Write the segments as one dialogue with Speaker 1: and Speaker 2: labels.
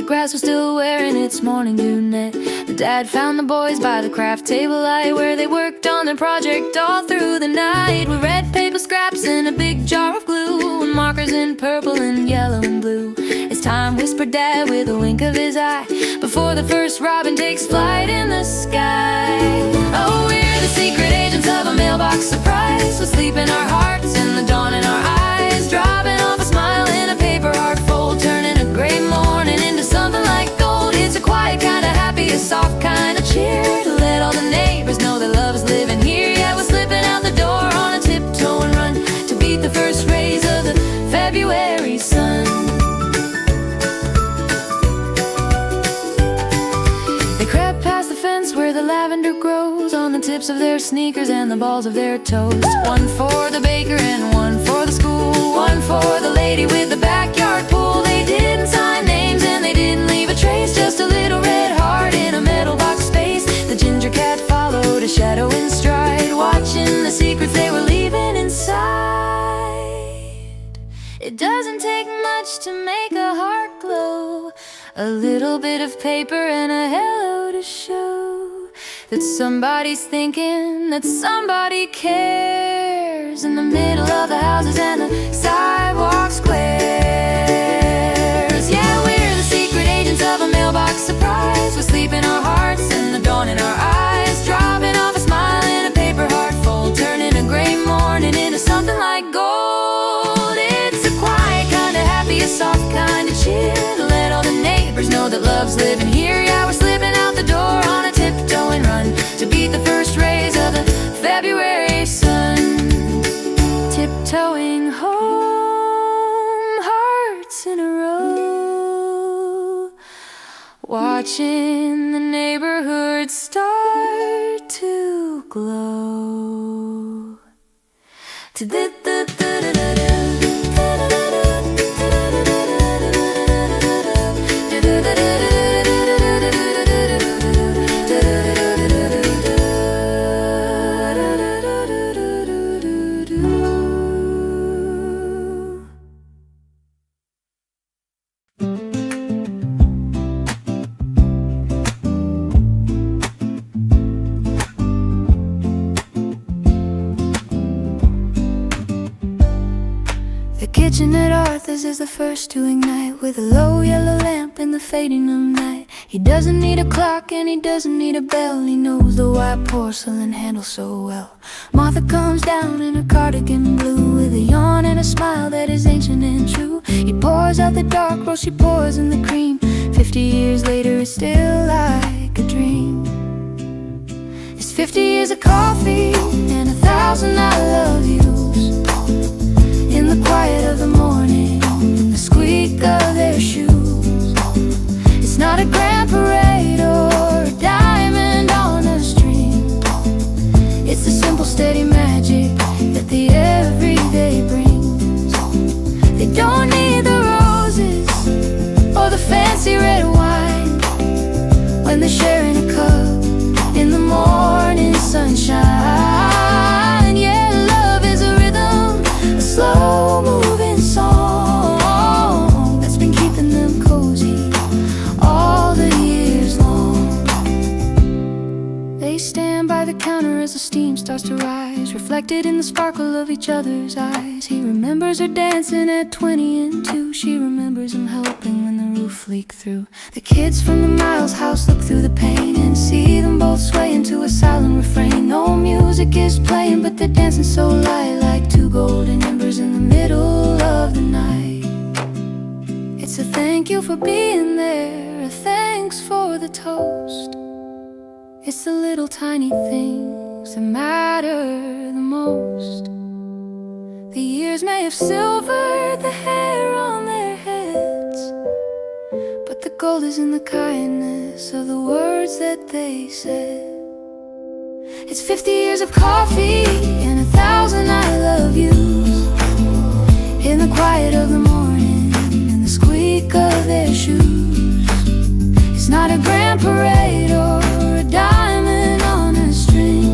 Speaker 1: grass was still wearing its morning dew net. The dad found the boys by the craft table light, where they worked on their project all through the night, with red paper scraps in a big jar of glue, and markers in purple and yellow and blue. It's time, whispered Dad with a wink of his eye, before the first robin takes flight in the sky. Oh, we're the secret agents of a mailbox surprise, with sleep in our hearts and the dawn in our eyes, dropping off a smile in a paper heart fold, turning a gray morning into something like gold. It's a quiet kind of happy, a soft kind of cheer, to let all the neighbors know that love is living here. Yeah, we're slipping out the door on a tiptoe and run to beat the first rays of the February sun. They crept past the fence where the lavender grows, on the tips of their sneakers and the balls of their toes. One for the baker and one for the school, one for the lady with the backyard pool. They didn't sign names and they didn't leave a trace, just a little red heart in a metal box space. The ginger cat followed a shadow in stride, watching the secrets they were leaving inside. It doesn't take much to make a heart glow, a little bit of paper and a hello to show that somebody's thinking, that somebody cares, in the middle of the houses and the sidewalk squares. Yeah, we're the secret agents of a mailbox surprise, with sleep in our hearts and the dawn in our eyes, dropping off a smile in a paper heart fold, turning a gray morning into something like gold. It's a quiet kind of happy, a soft kind of cheer, to let all the neighbors know that love's living here. Yeah, we're slipping out the door on a tiptoe and run to beat the first rays of the February sun. Tiptoeing home, hearts in a row, watching the neighborhood start to glow. The kitchen at Arthur's is the first to ignite, with a low yellow lamp in the fading of night. He doesn't need a clock and he doesn't need a bell, he knows the white porcelain handle so well. Martha comes down in her cardigan blue, with a yawn and a smile that is ancient and true. He pours out the dark roast, she pours in the cream. 50 years later it's still like a dream. It's 50 years of coffee and 1,000 I love yous, in the quiet of the morning, the squeak of their shoes. It's not a grand parade or a diamond on a string, it's the simple steady magic that the everyday brings. They don't need the roses or the fancy red wine, when they're sharing a cup in the morning sunshine. Yeah, love is a rhythm, a slow-moving song that's been keeping them cozy all the years long. They stand by the counter as the steam starts to rise, reflected in the sparkle of each other's eyes. He remembers her dancing at 20 and 2. She remembers him helping when the roof leaked through. The kids from the Miles house look through the pane and see them both sway into a silent refrain. No music is playing, but they're dancing so light, like two golden embers in the middle of the night. It's a thank you for being there, a thanks for the toast. It's the little tiny things that matter the most. The years may have silvered the hair on their heads, but the gold is in the kindness of the words that they said. It's 50 years of coffee and 1,000 I love yous, in the quiet of the morning and the squeak of their shoes. It's not a grand parade or a diamond on a string,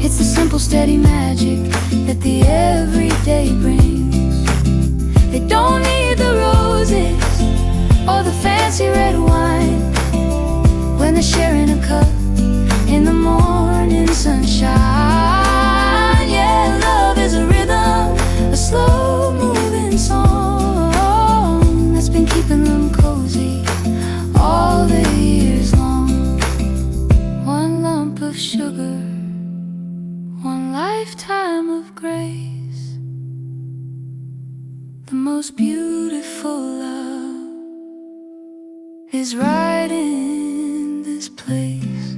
Speaker 1: it's the simple steady magic that the everyday brings. They don't need the roses or the fancy glassy red wine when they're sharing a cup in the morning sunshine. Yeah, love is a rhythm, a slow-moving song that's been keeping them cozy all the years long. One lump of sugar, one lifetime of grace, the most beautiful love is right in this place.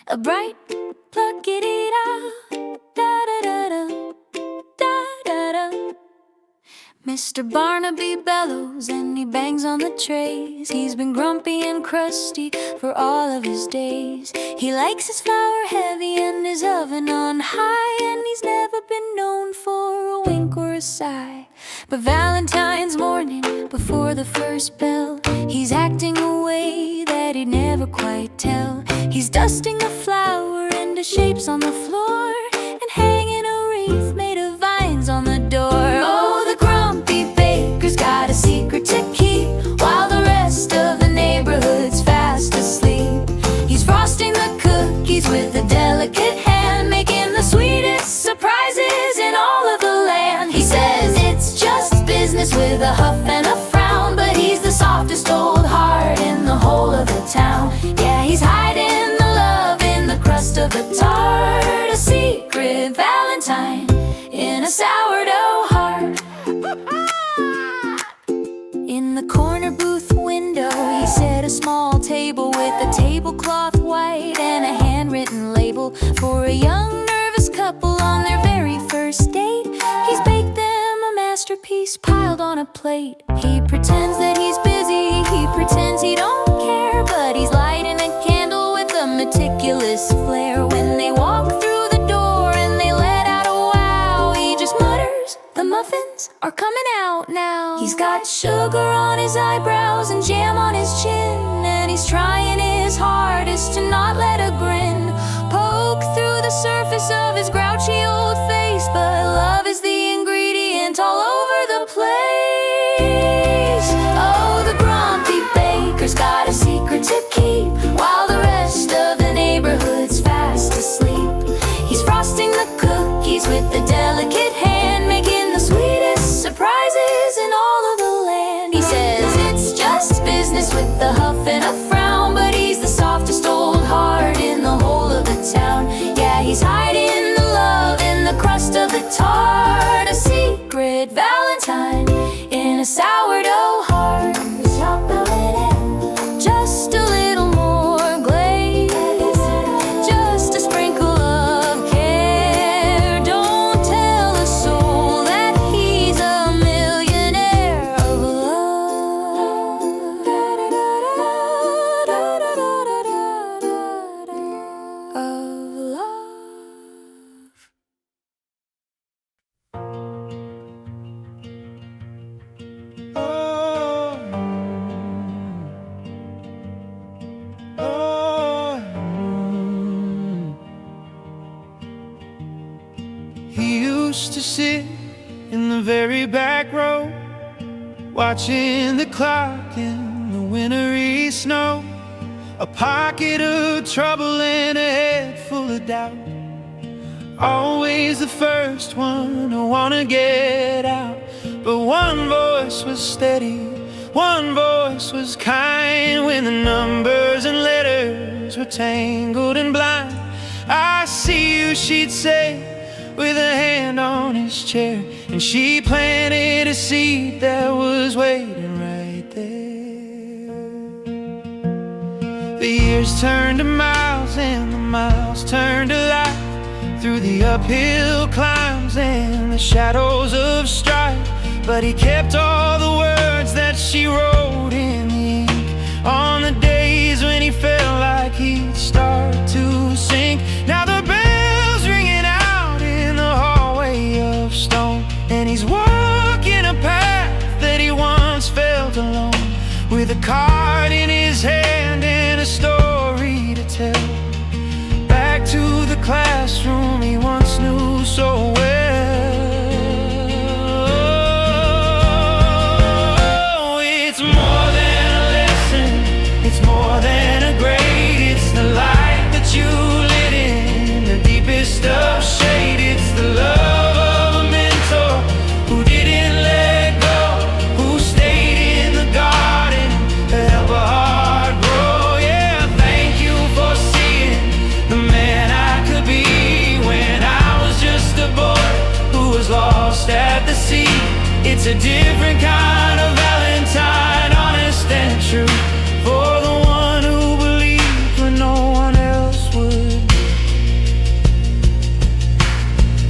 Speaker 1: A bright pluckity-da, da-da-da-da, da-da-da. Mr. Barnaby bellows and he bangs on the trays. He's been grumpy and crusty for all of his days. He likes his flour heavy and his oven on high, and he's never been known for a wink or a sigh. But Valentine's morning, before the first bell, he's acting a way that he'd never quite tell. He's dusting the flour into shapes on the floor and hanging a wreath made of vines on the door. Oh, the grumpy baker's got a secret to keep while the rest of the neighborhood's fast asleep. He's frosting the cookies with a delicate hand, making the sweetest surprises in all of the land. He says it's just business with a huff and a frown, but he's the softest old heart in the whole of the town. Yeah, he's hiding the love in the crust of a tart, a secret Valentine in a sourdough heart. In the corner booth window, he set a small table with a tablecloth white and a handwritten label for a young nervous couple on their very first date. He's baked them a masterpiece piled on a plate. He pretends that he's busy, he pretends he don't care, but he's lighting a candle with a meticulous flare. When they walk through the door and they let out a wow, he just mutters, "The muffins are coming out now." He's got sugar on his eyebrows and jam on his chin, and he's trying his hardest to not let a grin poke through the surface of his grouchy old face. But love is the ingredient all over the place. Oh, the grumpy baker's got a secret to keep while the rest of the neighborhood's fast asleep. He's frosting the cookies with a delicate hand, making the sweetest surprises in all of the land. He says it's just business with a huff and a frown, but he's the softest old heart in the whole of the town. Yeah, he's hiding the love in the crust of the tart, a secret Valentine in a sourdough heart. Just a little more glaze, just a sprinkle of care. Don't tell a soul that he's a millionaire of love. Of love.
Speaker 2: He used to sit in the very back row, watching the clock in the wintry snow. A pocket of trouble and a head full of doubt. Always the first one to wanna get out. But one voice was steady, one voice was kind. When the numbers and letters were tangled and blind, "I see you," she'd say, with a hand on his chair. And she planted a seed that was waiting right there. The years turned to miles and the miles turned to life, through the uphill climbs and the shadows of strife. But he kept all the words that she wrote in the ink on the days when he felt like he'd start to sink. Now the bell's ringing out in the hallway of stone, and he's walking a path that he once felt alone, with a card in his hand and a story to tell, back to the classroom he once knew so well. a different kind of Valentine, honest and true, for the one who believed when no one else would.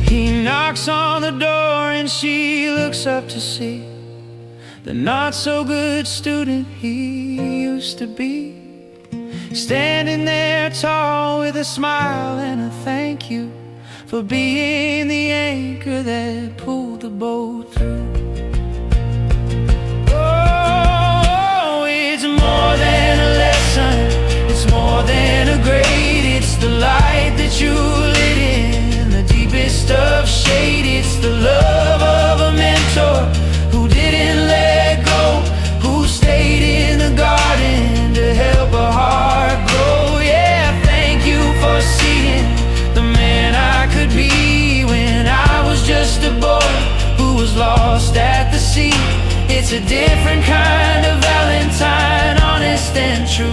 Speaker 2: He knocks on the door and she looks up to see the not-so-good student he used to be, standing there tall with a smile and a thank you for being the anchor that pulled the boat through. Oh, it's more than a lesson, it's more than a grade. It's the light that you lit in the deepest of shade. It's the love of a mentor who didn't let go, who stayed in the garden to help a heart grow. Yeah, thank you for seeing the man I could be when I was just a boy who was lost at the sea. It's a different kind of Valentine, honest and true,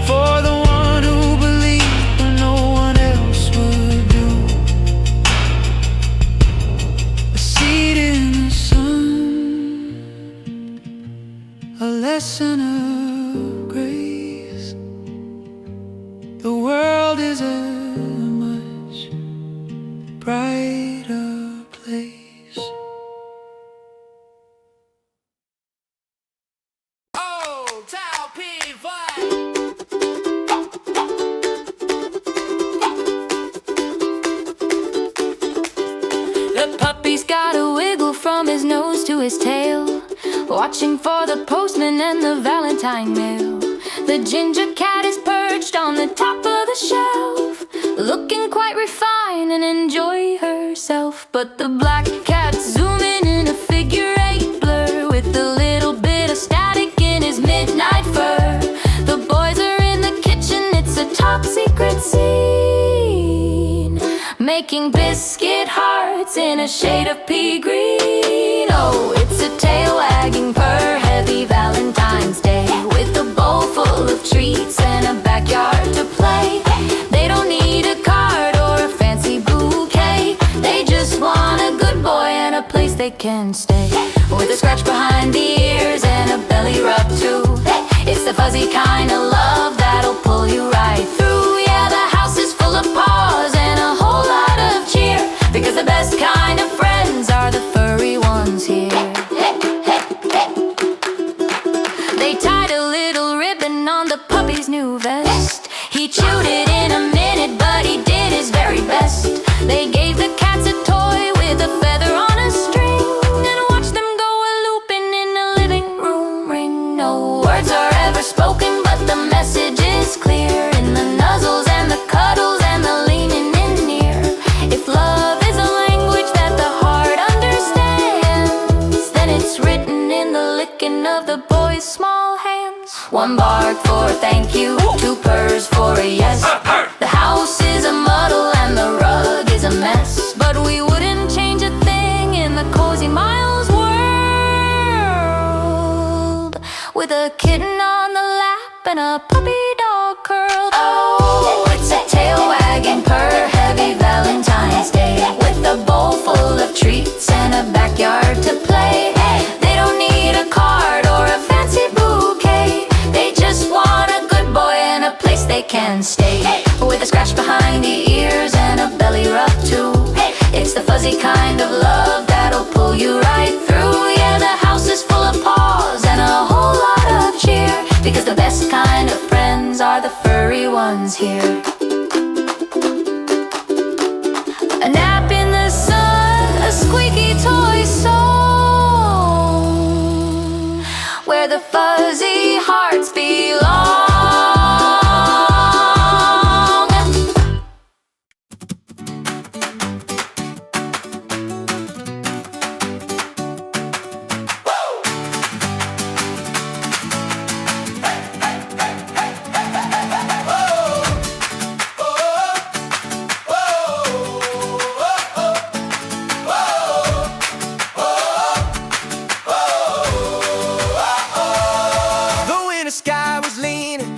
Speaker 2: for the one who believed when no one else would do. A seed in the sun, a lesson of grace. The world is a much brighter place. Oh,
Speaker 1: the puppy's got a wiggle from his nose to his tail, watching for the postman and the Valentine mail. The ginger cat is perched on the top of the shelf, looking quite refined and enjoy herself. But the black cat's zooming in a figure-8 blur, with a little bit of static in his midnight fur. The boys are in the kitchen, it's a top-secret scene, making biscuit hearts in a shade of pea green. Oh, it's a tail-wagging purr-heavy Valentine's Day, with a bowl full of treats and a backyard to play. They don't need a card or a fancy bouquet, they just want a good boy and a place they can stay, with a scratch behind the ears and a belly rub too. It's the fuzzy kind of love that'll pull you right through. Yeah, the house is full of paws and a whole lot of cheer, because the best kind of friends are the furry ones here. They tied a little ribbon on the puppy's new vest. He chewed it in a minute, but he did his very best. They gave the cats a toy with a feather on a string, and watched them go a-looping in the living room ring. No words are ever spoken, but the message is clear, in the nuzzles and the cuddles and the leaning in near. If love is a language that the heart understands, then it's written in the licking of the boy's small hands. One bark for a thank you, two purrs for a yes. The house is a muddle and the rug is a mess, but we wouldn't change a thing in the cozy Miles world, with a kitten on the lap and a puppy dog curled. Oh, it's a tail-wagging purr-heavy Valentine's Day, with a bowl full of treats and a backyard to play. They don't need a card or a fancy bouquet, they just want a good boy and a place they can stay, with a scratch behind the ears and a belly rub too. It's the fuzzy kind of love that'll pull you right through. Yeah, the house is full of paws and a whole lot of cheer, because the best kind of friends are the furry ones here. A nap in the sun, a squeaky toy song, where the fuzzy hearts belong.
Speaker 2: The winter sky was leaning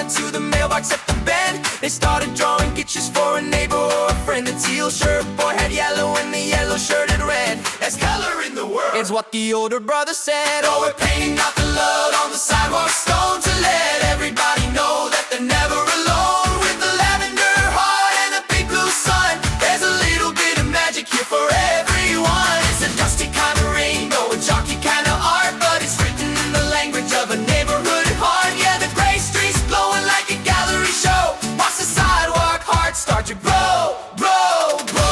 Speaker 3: went to the mailbox at the bend. They started drawing pictures for a neighbor or a friend. The teal shirt boy had yellow and the yellow shirt had red. There's color in the world, it's what the older brother said. Oh, we're painting out the love on the sidewalk stone to let everybody know that they're never alone. With the lavender heart and the big blue sun, there's a little bit of magic here for everyone. It's a dusty kind of rainbow, a jockey kind of art, but it's written in the language of a neighborhood heart. Yeah, the gray streets glowing like a gallery show. Watch the sidewalk heart start to grow, grow, grow.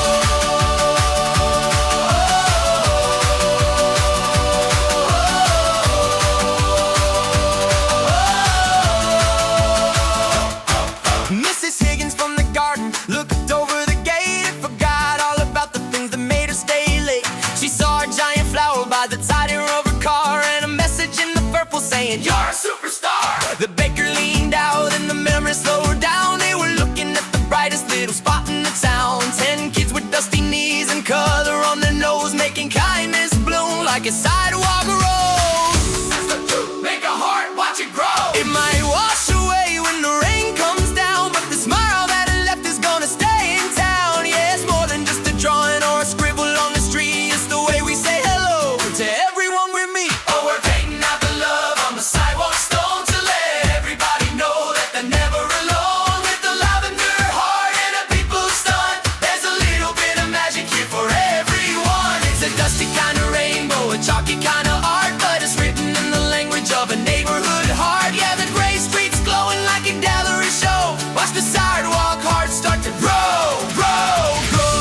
Speaker 3: Mrs. Higgins from the garden looked over the gate and forgot all about the things that made her stay late. She saw a giant flower by the tire of her car and a message in the purple saying, "You're a superstar." The baker leaned out and the memory slowed down. They were looking at the brightest little spot in the town. 10 kids with dusty knees and color on their nose, making kindness bloom like a sidewalk rose. That's the truth, make a heart, watch it grow. It might wash away when the rain comes down, but the smile that it left is gonna stay in town. Yeah, it's more than just a drawing or a scribble on the street. It's the way we say hello to everyone we meet. Oh, we're painting out the love on the sidewalk stone to let everybody know that they're never alone. With the lavender heart and a people stunned, there's a little bit of magic here for everyone. It's a dusty kind of rainbow, a chalky kind of art, but it's written in the language of a neighborhood heart. Yeah, the gray streets glowing like a gallery show. Watch the sidewalk heart start to grow, grow, grow.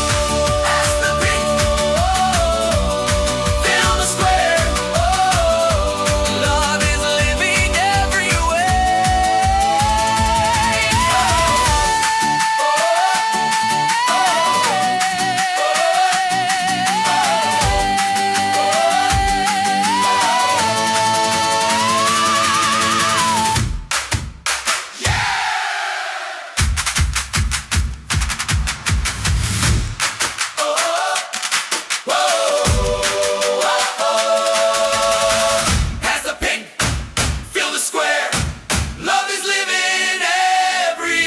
Speaker 3: As the beat fill the square, love is living everywhere. As the pink fill the square, love is living everywhere.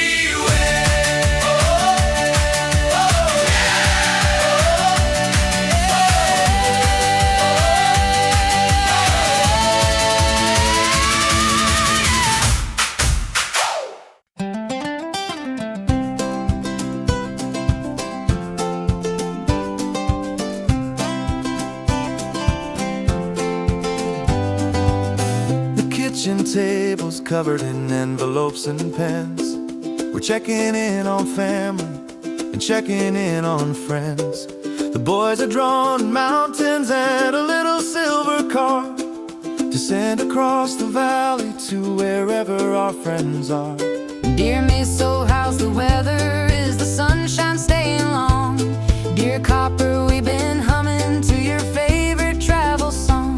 Speaker 2: The kitchen table's covered in envelopes and pens. We're checking in on family and checking in on friends. The boys are drawing mountains and a little silver car to send across the valley to wherever our friends are.
Speaker 1: Dear Miss, so how's the weather? Is the sunshine staying long? Dear Copper, we've been humming to your favorite travel song.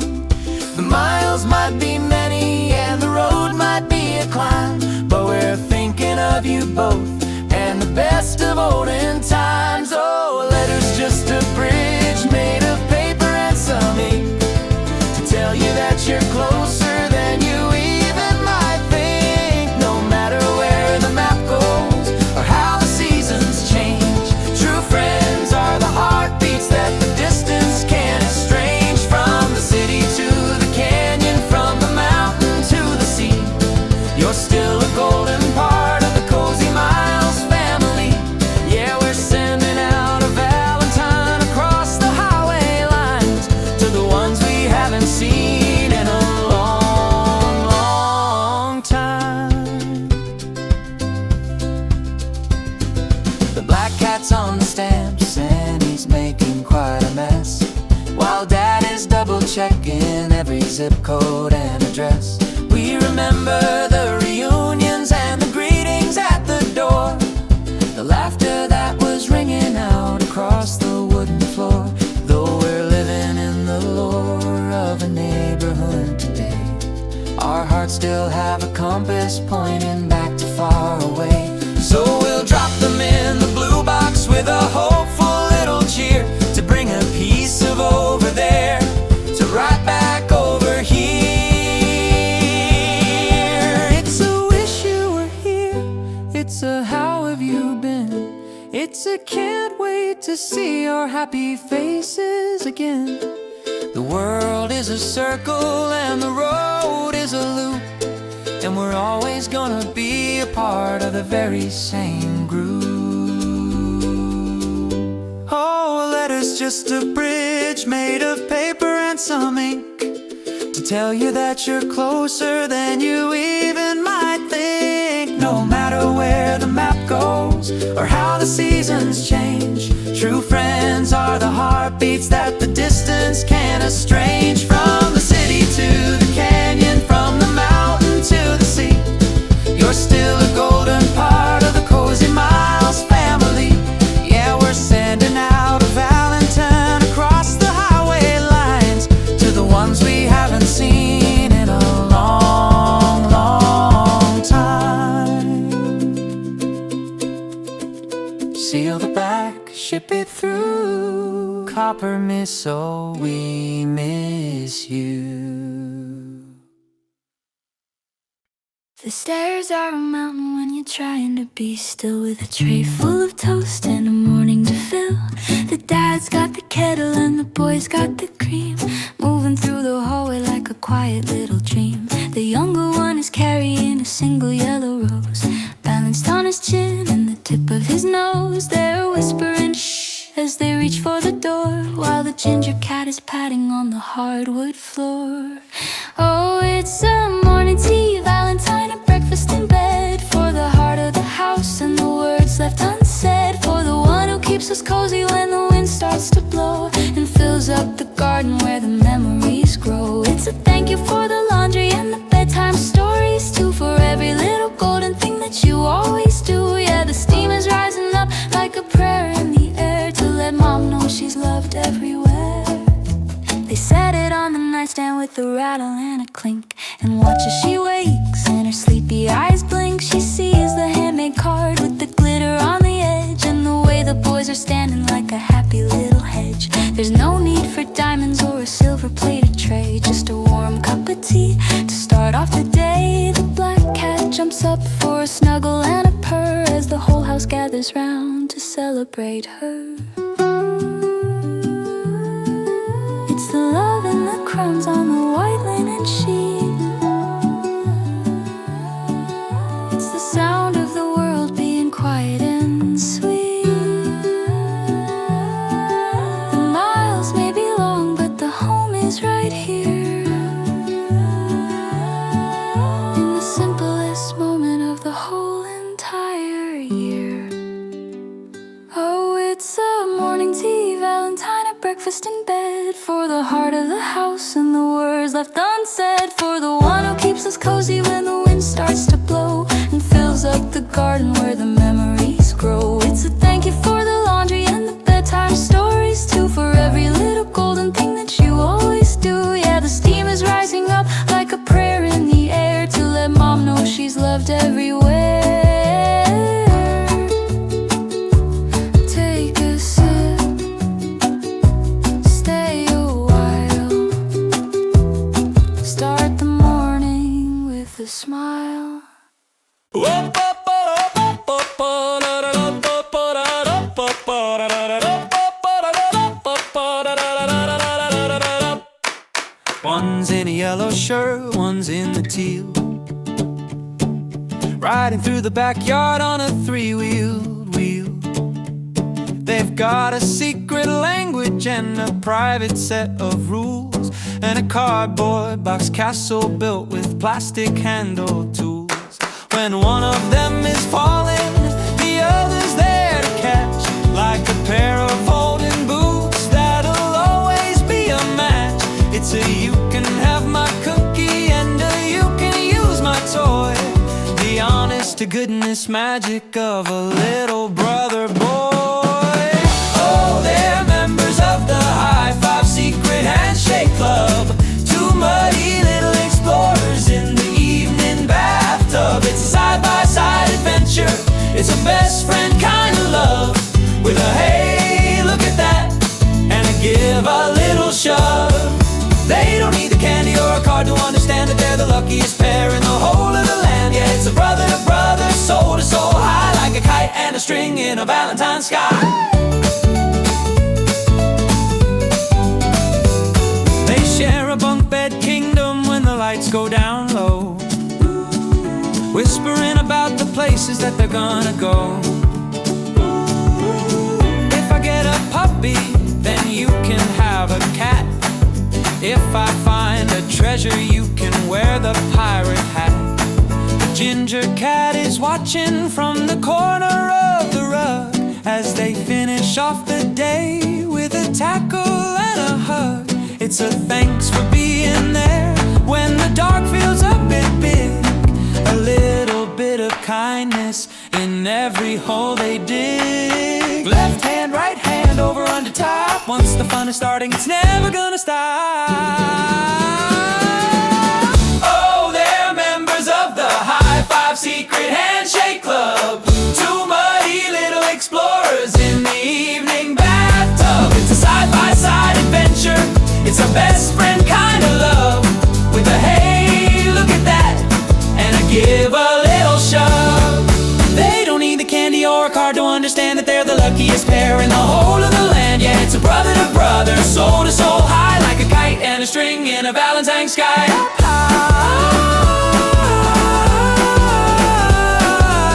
Speaker 2: The miles might be many and the road might be a climb, but we're thinking of you both and the best of olden times. Oh, a letter's just a bridge made of paper and some ink to tell you that you're closer than you even might think. No matter where the map goes or how the seasons change, true friends are the heartbeats that the distance can't estrange. From the city to the canyon, from the mountain to the sea, you're still a golden part of the Cozy Miles family. Yeah, we're sending out a Valentine across the highway lines to the ones we haven't seen in a long, long time. The black cat's on the stamps and he's making quite a mess, while Dad is double checking every zip code and address. We remember the reunions and the greetings at the door, the laughter that was ringing out across the wooden floor. Though we're living in the lore of a neighborhood today, our hearts still have a compass pointing back to far away. So we'll drop them in the blue box with a hopeful little cheer to bring a piece of over there to right back over here. It's a wish you were here. to see your happy faces again. The world is a circle and the road is a loop, and we're always gonna be a part of the very same group. Oh, a letter's just a bridge made of paper and some ink to tell you that you're closer than you even might think. No matter where the map goes or how the seasons change, true friends are the heartbeats that the distance can't estrange. From the city to the canyon, from the mountain to the sea, you're still a golden part of the Cozy Miles family. Yeah, we're sending out a Valentine across the highway lines to the ones we haven't seen in a long, long time. Seal the back, ship it through copper mist, so we miss you.
Speaker 1: The stairs are a mountain when you're trying to be still, with a tray full of toast and a morning to fill. The dad's got the kettle and the boy's got the cream, moving through the hallway like a quiet little dream. The younger one is carrying a single yellow rose, balanced on his chin and the tip of his nose. They're whispering shh as they reach for the door, while the ginger cat is patting on the hardwood floor. Oh, it's a morning tea Valentine, a breakfast in bed, for the heart of the house and the words left unsaid, for the one who keeps us cozy when the wind starts to blow and fills up the garden where the memories grow. It's a thank you for the laundry and the bedtime stories too, for every little golden thing that you always do. Yeah, the steam is rising up like a prayer in the air to let mom know she's loved everywhere. They set it on the nightstand with a rattle and a clink, and watch as she wakes and her sleepy eyes blink. She sees the handmade card with the glitter on the edge, and the way the boys are standing like a happy little hedge. There's no need for diamonds or a silver-plated tray, just a warm cup of tea to start off the day. The black cat jumps up for a snuggle and a purr as the whole house gathers round to celebrate her. It's the love and the crumbs on the white linen sheet. It's the sound of the world being quiet and sweet. The miles may be long, but the home is right here, in the simplest moment of the whole entire year. Oh, it's a morning tea Valentine, a breakfast in bed, for the heart of the house and the words left unsaid, for the one who keeps us cozy when the wind starts to blow and fills up the garden where the memories grow. It's a thank you for the laundry and the bedtime stories too, for every little golden thing that you always do. Yeah, the steam is rising up like a prayer in the air to let mom know she's loved everywhere. Take a sip, stay a while, start the morning with a smile.
Speaker 2: One's in a yellow shirt, one's in the teal, riding through the backyard on a three-wheeled wheel. They've got a secret language and a private set of rules, and a cardboard box castle built with plastic handle tools. When one of them is falling, the other's there to catch, like a pair of holding boots that'll always be a match. It's a you can have my cookie and a you can use my toy, the honest to goodness magic of a little brother boy. Oh, they're members of the High Five Secret Handshake Club, two muddy little explorers in the evening bathtub. It's a side-by-side adventure, it's a best friend kind of love, with a hey, look at that, and a give a little shove. They don't need the candy or a card to understand that they're the luckiest pair in the whole of the land. Yeah, it's a brother to brother, soul to soul, high like a kite and a string in a Valentine's sky. whispering about the places that they're gonna go. If I get a puppy, then you can have a cat. If I find a treasure, you can wear the pirate hat. The ginger cat is watching from the corner of the rug as they finish off the day with a tackle and a hug. It's a thanks for being there when the dark feels a bit big. A little bit of kindness in every hole they dig. Left hand, right hand, over, under, top. Once the fun is starting, it's never gonna stop. Oh, they're members of the High Five Secret Handshake Club. Two muddy little explorers in the evening bathtub. It's a side-by-side adventure. It's a best friend kind of love. With a hey, look at that, and a give a little shove. They don't need the candy or a card to understand that they're the luckiest pair in the whole of the land. Yeah, it's a brother to brother, soul to soul, high like a kite and a string in a Valentine sky. Up high,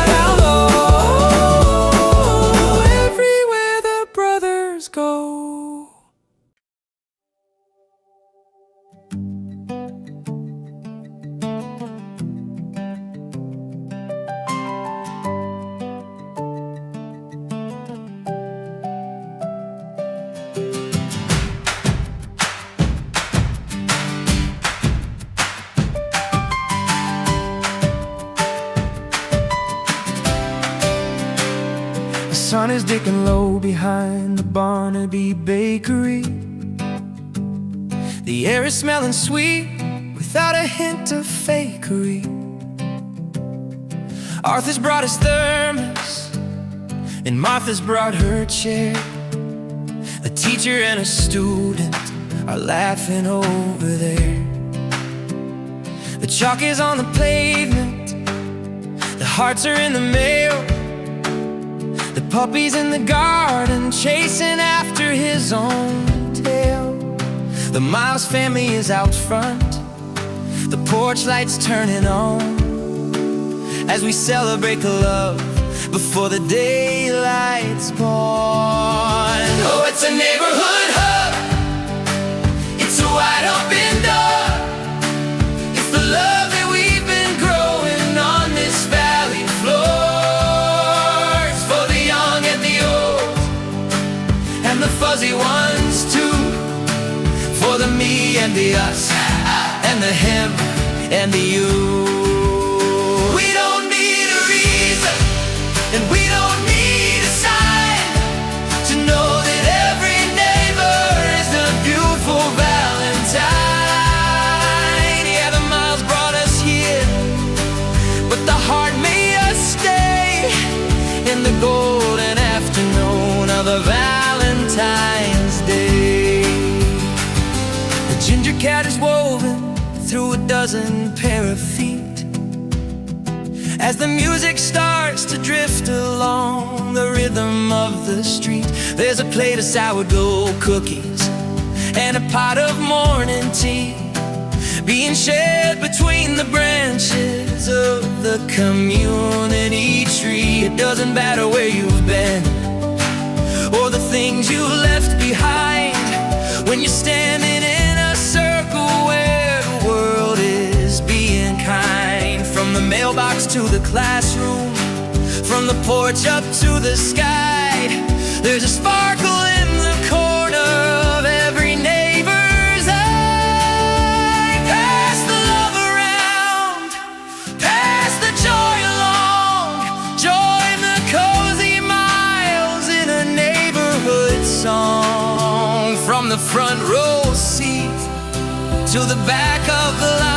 Speaker 2: down low, everywhere the brothers go. The sun is dipping low behind the Barnaby Bakery. The air is smelling sweet without a hint of fakery. Arthur's brought his thermos and Martha's brought her chair. A teacher and a student are laughing over there. The chalk is on the pavement, the hearts are in the mail. The puppy's in the garden, chasing after his own tail. The Miles family is out front, the porch lights turning on, as we celebrate the love before the daylight's born. Oh, it's a neighborhood hub, it's a wide open door. It's the love that we've been growing on this valley floor. The fuzzy ones too, for the me and the us, and the him and the you. We don't need a reason, and we don't need a sign to know that every neighbor is a beautiful Valentine. Yeah, the miles brought us here, but the heart made us stay in the golden afternoon of the Valentine's Day. The ginger cat is woven through a dozen pair of feet as the music starts to drift along the rhythm of the street. There's a plate of sourdough cookies and a pot of morning tea being shared between the branches of the community tree. It doesn't matter where you've been or the things you left behind, when you're standing in a circle where the world is being kind. From the mailbox to the classroom, from the porch up to the sky, there's a sparkle in the corner of every neighbor's eye. Pass the love around, pass the joy along, join the cozy miles in a neighborhood song. From the front row seat to the back of the line,